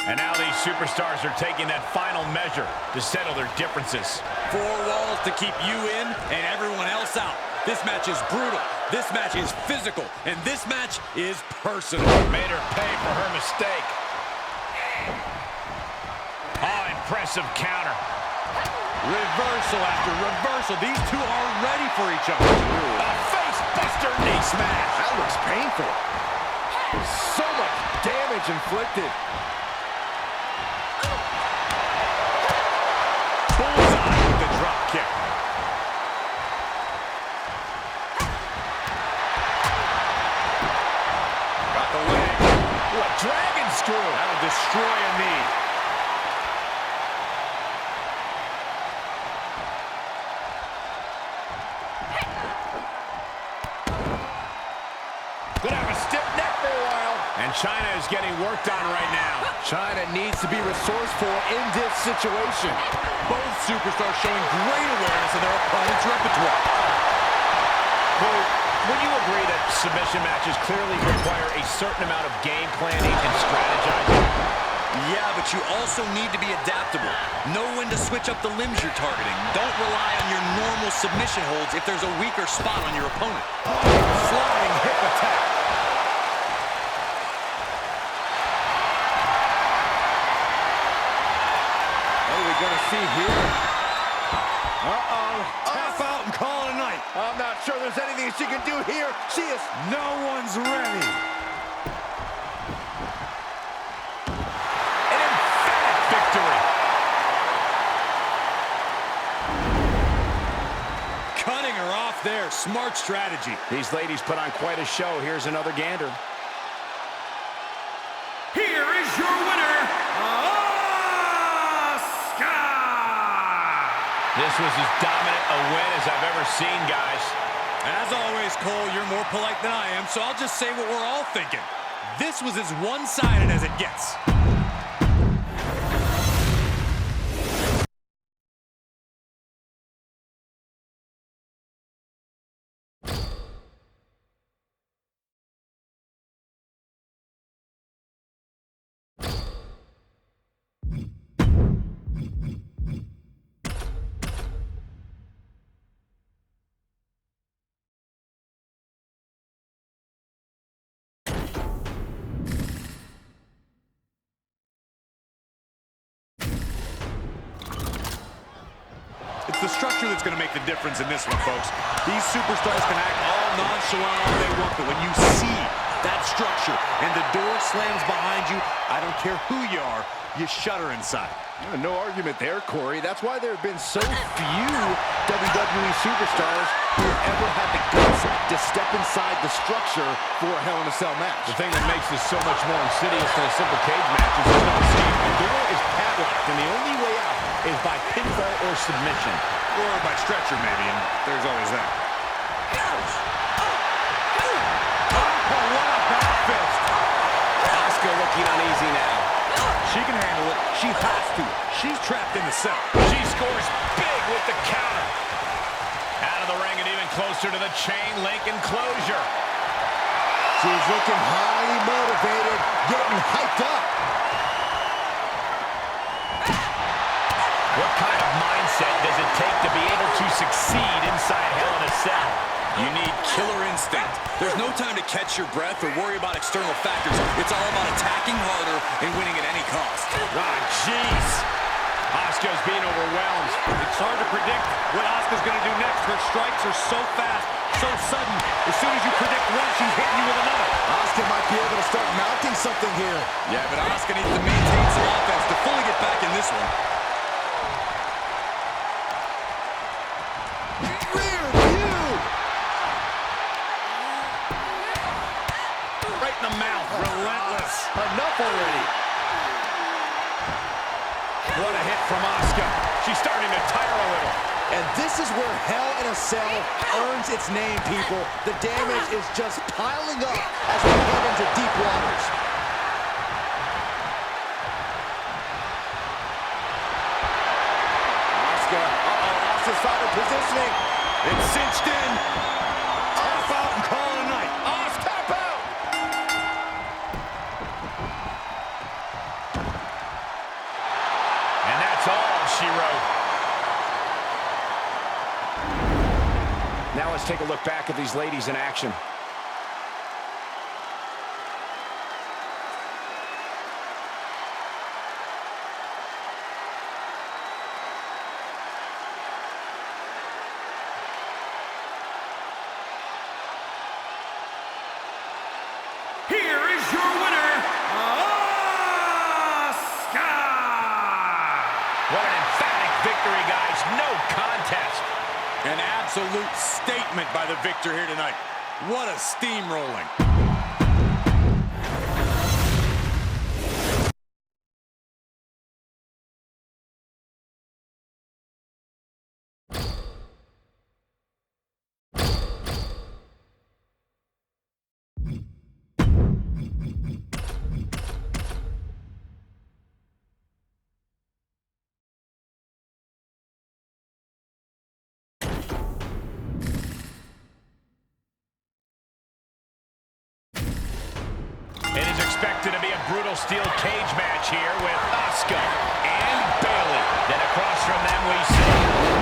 And now these superstars are taking that final measure to settle their differences. 4 walls to keep you in and everyone else out. This match is brutal. This match is physical. And this match is personal. Made her pay for her mistake. Oh, impressive counter. Reversal after reversal. These two are ready for each other. A face buster knee smash. That looks painful. So much damage inflicted. Bullseye with the drop kick. Got the leg. Ooh, a dragon screw. That'll destroy a knee. Gonna have a stiff neck for a while. And China is getting worked on right now. China needs to be resourceful in this situation. Both superstars showing great awareness of their opponent's repertoire. Cole, would you agree that submission matches clearly require a certain amount of game planning and strategizing? Yeah, but you also need to be adaptable. Know when to switch up the limbs you're targeting. Don't rely on your normal submission holds if there's a weaker spot on your opponent. Sliding hip attack. What are we going to see here? Tap out and call it a night. I'm not sure there's anything she can do here. She is... No one's ready. An emphatic victory. Cutting her off there. Smart strategy. These ladies put on quite a show. Here's another gander. Here is your winner, Asuka! This was as dominant a win as I've ever seen, guys. As always, Cole, you're more polite than I am, so I'll just say what we're all thinking. This was as one-sided as it gets. It's the structure that's going to make the difference in this one, folks. These superstars can act all nonchalant all they want, but when you see that structure and the door slams behind you, I don't care who you are, you shudder inside. No argument there, Corey. That's why there have been so few WWE superstars who have ever had the guts to step inside the structure for a Hell in a Cell match. The thing that makes this so much more insidious than a simple cage match is there's no escape. The door is padlocked, and the only way out is by pinfall or submission. Or by stretcher, maybe, and there's always that. Oh, what a back fist. Asuka looking uneasy now. She can handle it. She has to. She's trapped in the cell. She scores big with the counter. Out of the ring and even closer to the chain link enclosure. She's looking highly motivated, getting hyped up. What kind of mindset does it take to be able to succeed inside Hell in a Cell? You need killer instinct. There's no time to catch your breath or worry about external factors. It's all about attacking harder and winning at any cost. Ah, jeez. Asuka's being overwhelmed. It's hard to predict what Asuka's going to do next. Her strikes are so fast, so sudden. As soon as you predict one, she's hitting you with another. Asuka might be able to start mounting something here. Yeah, but Asuka needs to maintain some offense to fully get back in this one. Rear view! Right in the mouth. Relentless. Enough already. What a hit from Asuka. She's starting to tire a little. And this is where Hell in a Cell earns its name, people. The damage is just piling up as we head into deep waters. Asuka, Asuka's found her positioning. It's cinched in. Tap out and call it a night. Asuka, tap out! Let's take a look back at these ladies in action. Here is your winner, Asuka! What an emphatic victory, guys. No contest. An absolute statement by the victor here tonight. What a steamrolling. It is expected to be a brutal steel cage match here with Asuka and Bayley. Then across from them we see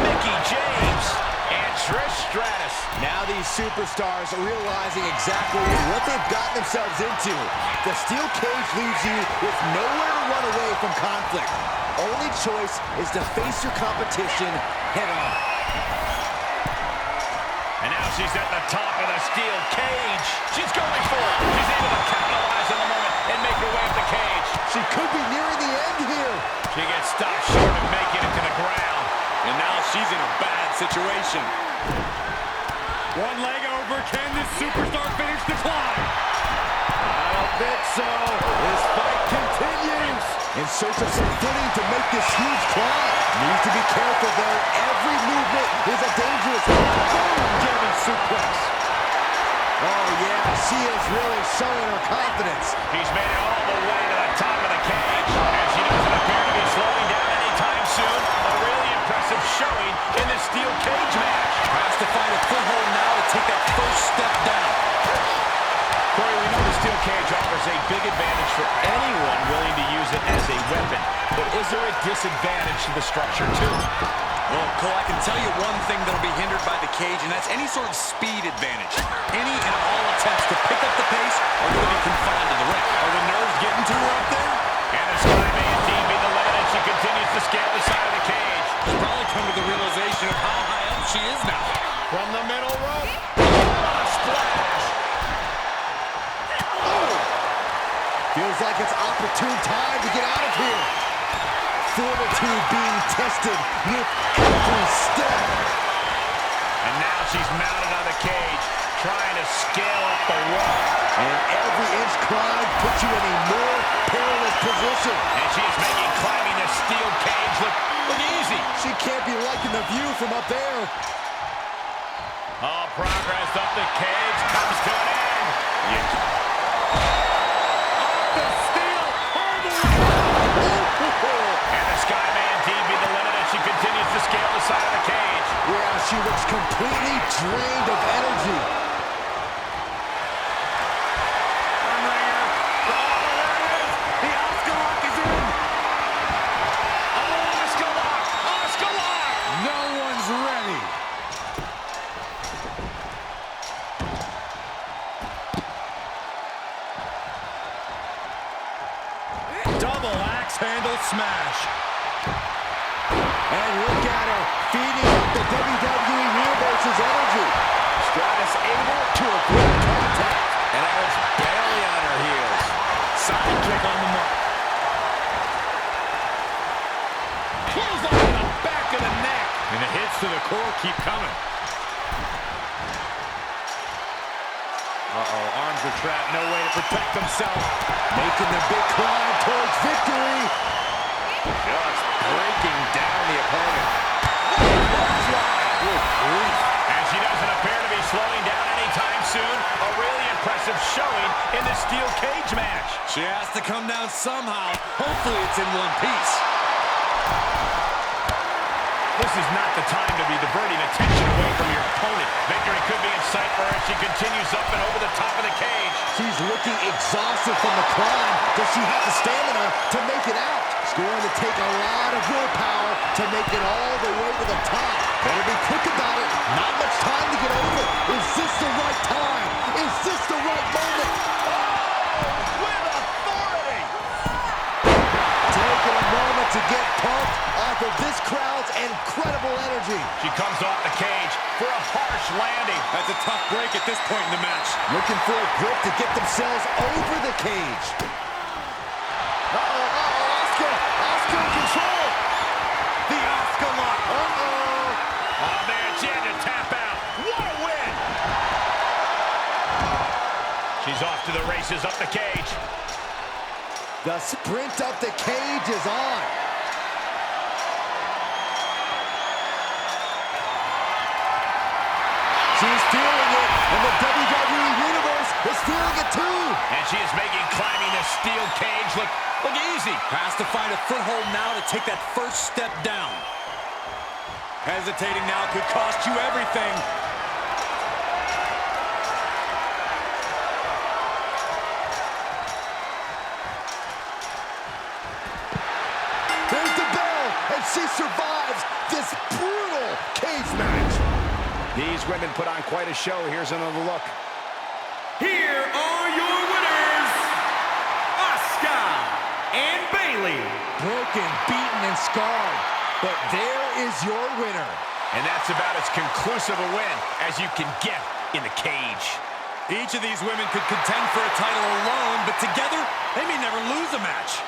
Mickie James and Trish Stratus. Now these superstars are realizing exactly what they've gotten themselves into. The steel cage leaves you with nowhere to run away from conflict. Only choice is to face your competition head on. And now she's at the top of the steel cage. She's going for it. She's able to capitalize on the moment and make her way up the cage. She could be nearing the end here. She gets stopped short of making it to the ground. And now she's in a bad situation. One leg over. Can this superstar finish the climb? I don't think so. This fight continues. In search of some footing to make this huge climb. Needs to be careful, though. Every movement is a dangerous one. Boom! German suplex. Oh, yeah, she is really showing her confidence. He's made it all the way to the top of the cage. And she doesn't appear to be slowing down anytime soon. A really impressive showing in this steel cage match. Has to find a foothold now to take that first step down. Corey, we know the steel cage offers a big advantage for anyone willing to use it as a weapon. But is there a disadvantage to the structure, too? Well, Cole, I can tell you one thing that'll be hindered by the cage, and that's any sort of speed advantage. Any and all attempts to pick up the pace are going to be confined to the ring. Are the nerves getting to her up there? And the sky may indeed be the limit as she continues to scale the side of the cage. She's probably come to the realization of how high up she is now. From the middle rope. Oh, splash! Feels like it's opportune time to get out of here. Fortitude being tested with every step. And now she's mounted on the cage, trying to scale up the wall. And every inch climb puts you in a more perilous position. And she's making climbing the steel cage look easy. She can't be liking the view from up there. All progress up the cage comes to an end. And the sky may indeed be the limit as she continues to scale the side of the cage. Yeah, she looks completely drained of energy. Unringer. Oh, there it is. The Asuka lock is in. Oh, Asuka lock! Asuka lock! No one's ready. Double axe handle smash. And look at her, feeding up the WWE Universe's energy. Stratus able to avoid contact. And now it's Bayley on her heels. Side kick on the mark. Close on the back of the neck. And the hits to the core keep coming. Uh-oh, arms are trapped, no way to protect himself. Making the big climb towards victory. Just breaking down the opponent. Good grief. And she doesn't appear to be slowing down anytime soon. A really impressive showing in this steel cage match. She has to come down somehow. Hopefully it's in one piece. This is not the time to be diverting attention away from your opponent. Victory could be in sight for her as she continues up and over the top of the cage. She's looking exhausted from the climb. Does she have the stamina to make it out? It's going to take a lot of willpower to make it all the way to the top. Better be quick about it. Not much time to get over. Is this the right time? Is this the right moment? With authority! Taking a moment to get pumped off of this crowd's incredible energy. She comes off the cage for a harsh landing. That's a tough break at this point in the match. Looking for a grip to get themselves over the cage. Asuka in control. The Asuka lock. Oh, man, she had to tap out. What a win! She's off to the races up the cage. The sprint up the cage is on. She's feeling it, and the WWE Universe is feeling it too. And she is making climbing the steel cage look easy. Has to find a foothold now to take that first step down. Hesitating now could cost you everything. There's the bell, and she survives this brutal cage match. These women put on quite a show. Here's another look. Here are your winners, Asuka and Bayley. Broken, beaten, and scarred, but there is your winner. And that's about as conclusive a win as you can get in the cage. Each of these women could contend for a title alone, but together, they may never lose a match.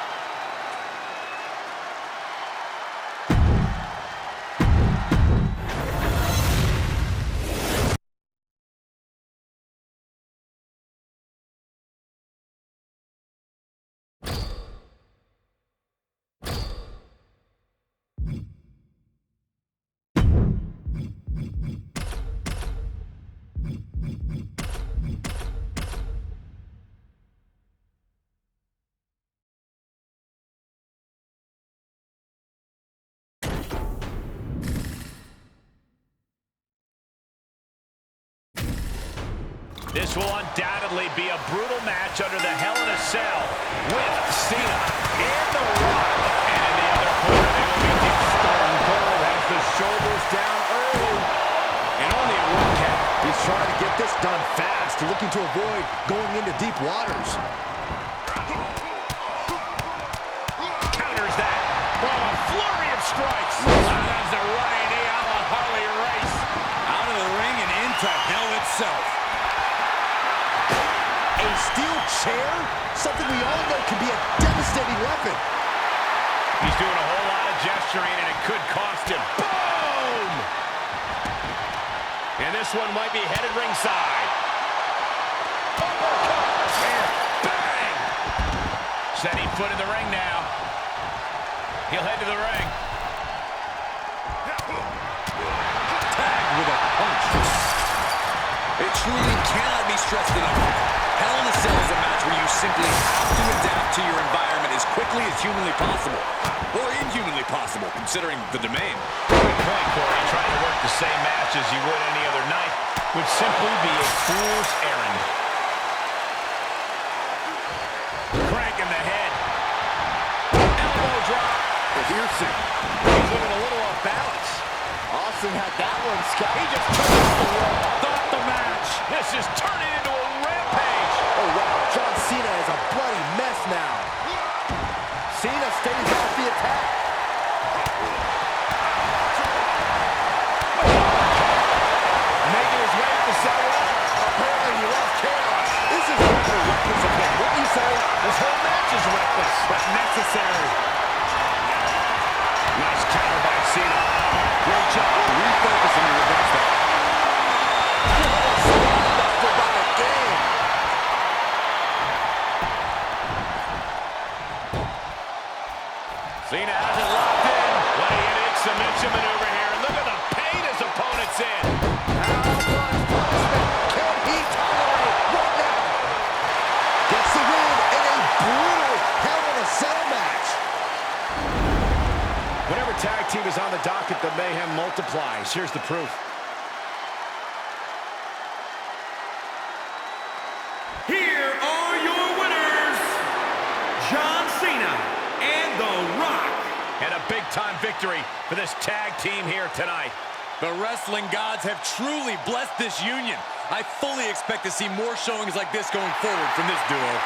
This will undoubtedly be a brutal match under the Hell in a Cell with Cena and The Rock. And in the other corner, they will be deep. Stone Cold has the shoulders down early. And only a one count. He's trying to get this done fast, looking to avoid going into deep waters. Counters that. Oh, a flurry of strikes. That's the running knee a la Harley Race. Out of the ring and into hell itself. A steel chair? Something we all know can be a devastating weapon. He's doing a whole lot of gesturing, and it could cost him. Boom! And this one might be headed ringside. Uppercut! And bang! Setting foot in the ring now. He'll head to the ring. Tagged with a punch. It truly cannot be stressed enough. Hell in a Cell is a match where you simply have to adapt to your environment as quickly as humanly possible. Or inhumanly possible, considering the domain. Good point, Corey. Trying to work the same match as you would any other night would simply be a fool's errand. Crank in the head. Elbow drop. Piercing. He's looking a little off balance. Austin had that one, Scott. He just turned off the wall. Stop the match. This is turning into a rampage. Oh, wow. John Cena is a bloody mess now. Cena stays off the attack. Making his way to the sidewalk. Apparently he lost chaos. This is rather reckless of him. What do you say? This whole match is reckless, but necessary. Nice counter by Cena. Great job refocusing your defense there. Buster by the game. Cena has it locked in. What a unique submission maneuver here. And look at the pain his opponent's in. How much punishment can he tolerate right now? Gets the win in a brutal Hell in a Cell match. Whenever tag team is on the docket, the mayhem multiplies. Here's the proof. Here are your winners, John Cena and The Rock. big-time victory for this tag team here tonight. The wrestling gods have truly blessed this union. I fully expect to see more showings like this going forward from this duo.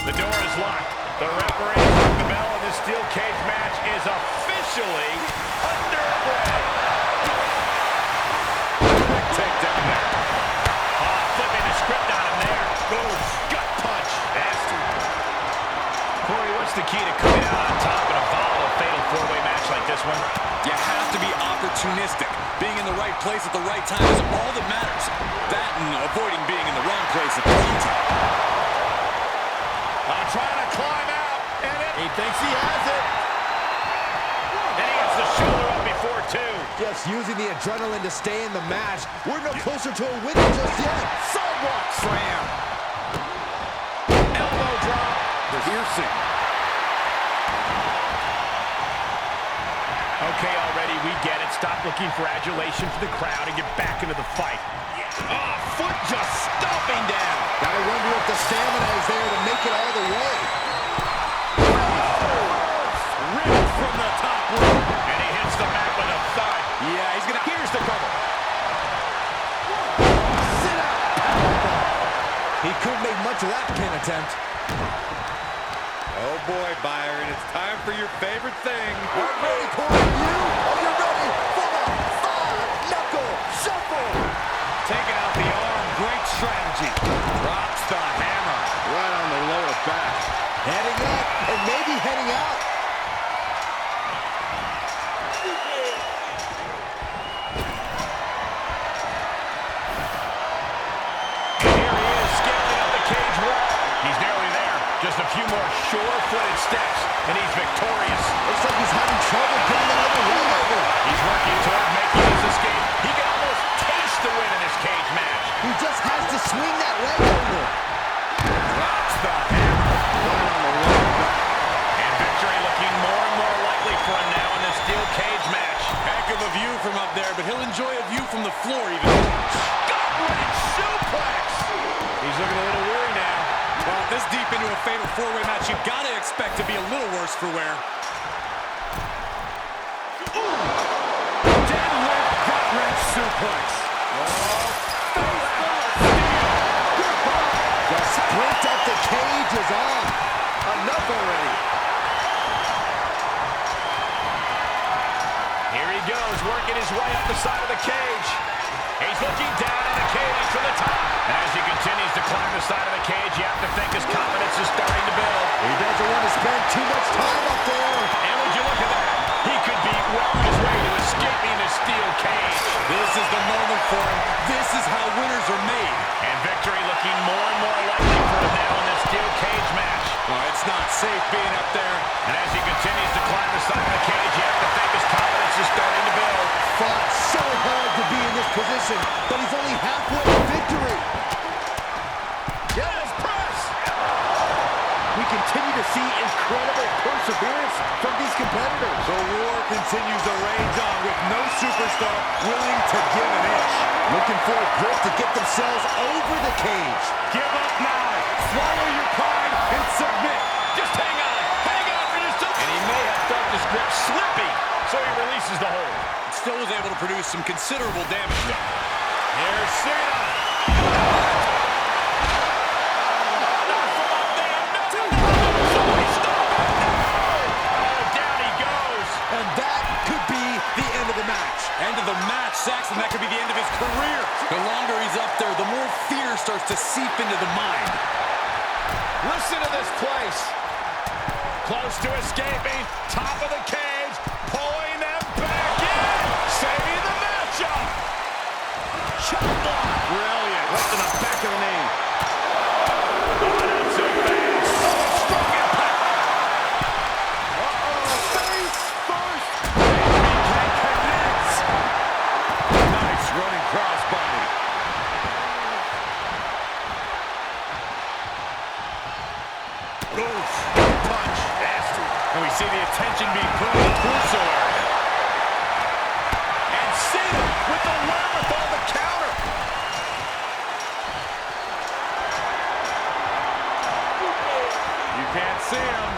The door is locked. The referee rung the bell, and this steel cage match is officially underway. Quick takedown there. Flipping the script on him there. Boom. Gut punch. Nasty. Corey, what's the key to coming out on top in a volatile, fatal four-way match like this one? You have to be opportunistic. Being in the right place at the right time is all that matters. That and avoiding being in the wrong place at the wrong time. Trying to climb out, and He thinks he has it. And he gets the shoulder up before two. Just using the adrenaline to stay in the match. We're no closer to a win just yet. Sidewalk slam. Elbow drop. Piercing. Okay, already, we get it. Stop looking for adulation for the crowd and get back into the fight. Foot just stomping down. Gotta wonder if the stamina is there to make it all the way. Ripped from the top rope. And he hits the mat with a thud. Yeah, he's gonna... Here's the cover. Sit out. He couldn't make much of that pin attempt. Oh boy, Byron, it's time for your favorite thing. I'm ready, Corey. Are you ready for the five-knuckle shuffle? Taking out the arm. Great strategy. Drops the hammer. Right on the lower back. Heading up and maybe heading out. And here he is, scaling up the cage wall. He's nearly there. Just a few more sure-footed steps, and he's victorious. Looks like he's having trouble getting another leg over. He's working toward making his escape. He can almost taste the win in this cage match. He just has to swing that leg over. Drops the hammer. And victory looking more and more likely for him now in this steel cage match. Heck of a view from up there, but he'll enjoy a view from the floor even. Gut-wrench suplex. He's looking a little weary now. Well, this deep into a fatal four-way match, you gotta expect to be a little worse for wear. Deadlift gut-wrench suplex. The sprint up the cage is on. Enough already. Here he goes, working his way up the side of the cage. He's looking down in the cage from the top. And as he continues to climb the side of the cage, you have to think his confidence is starting to build. He doesn't want to spend too much time up there. And would you look at that? He could be well on his way to escaping the steel cage. This is the moment for him. This is how winners are made. And victory looking more and more likely for him now in this steel cage match. Well, it's not safe being up there. And as he continues to climb the side of the cage, you have to think his confidence is starting to build. Fought so hard to be in this position, but he's only halfway to victory. Yes, press! We continue to see incredible perseverance from these competitors. The war continues to rage on with no superstar willing to give an inch. Looking for a grip to get themselves over the cage. Give up now. Swallow your pride and submit. Just hang on for just a... And he may have felt his grip slipping, so he releases the hold. Still was able to produce some considerable damage though. Here's Cena. Down he goes. And that could be the end of the match. End of the match, Saxton. That could be the end of his career. The longer he's up there, the more fear starts to seep into the mind. Listen to this place. close to escaping. Top of the cage, pulling them back in. Saving the matchup. Chop block. Brilliant. Right to the back of the knee. Oh, not so fast. Strong impact. Face first. Connects. Nice running crossbody. Oof. Punch. Nasty. And we see the attention being put on the torso area. And Cena with the wherewithal to counter. You can't see him.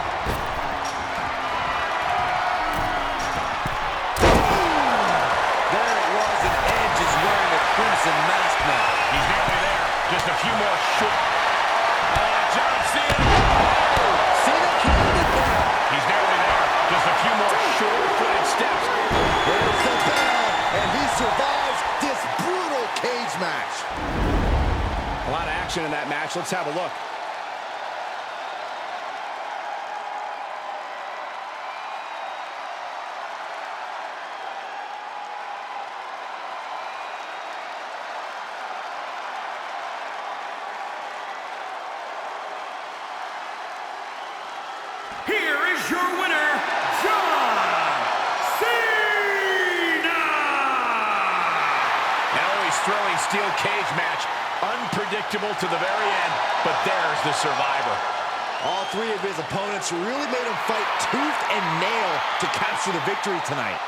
There it was, and Edge is wearing a crimson mask now. He's nearly there. Just a few more short. John Cena. Cena counted there. He's nearly there. Just a few more short-footed steps. There's the bell, and he survives this brutal cage match. A lot of action in that match. Let's have a look. Here is your winner, John Cena! An always thrilling steel cage match. Unpredictable to the very end, but there's the survivor. All three of his opponents really made him fight tooth and nail to capture the victory tonight.